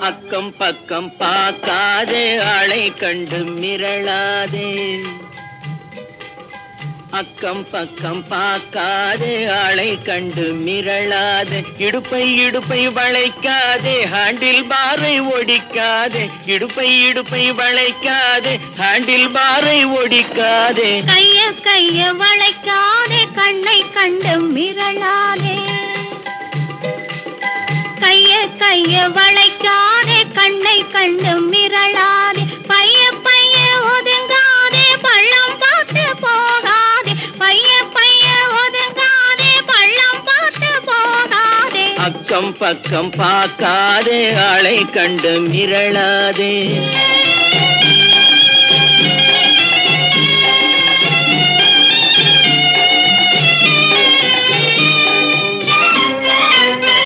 அக்கம் பக்கம் பார்க்காதே, ஆளை கண்டு மிரளாதே. அக்கம் பக்கம் பார்க்காதே, ஆளை கண்டு மிரளாதே. இடுப்பை இடுப்பை வளைக்காதே, ஹேண்டில் பாரை ஒடிக்காதே. இடுப்பை இடுப்பை வளைக்காதே, ஹேண்டில் பாரை ஒடிக்காதே. கைய கைய வளைக்காதே, கண்ணை கண்டு மிரளாதே. கைய கைய வளைக்காதே, கண்ணை கண்டு மிரளாதே. பைய பைய ஒதுங்காதே, பள்ளம் பார்த்து போகாதே. பைய பைய ஒதுங்காதே, பள்ளம் பார்த்து போகாதே. அக்கம் பக்கம் பார்க்காதே, ஆளை கண்டு மிரளாதே.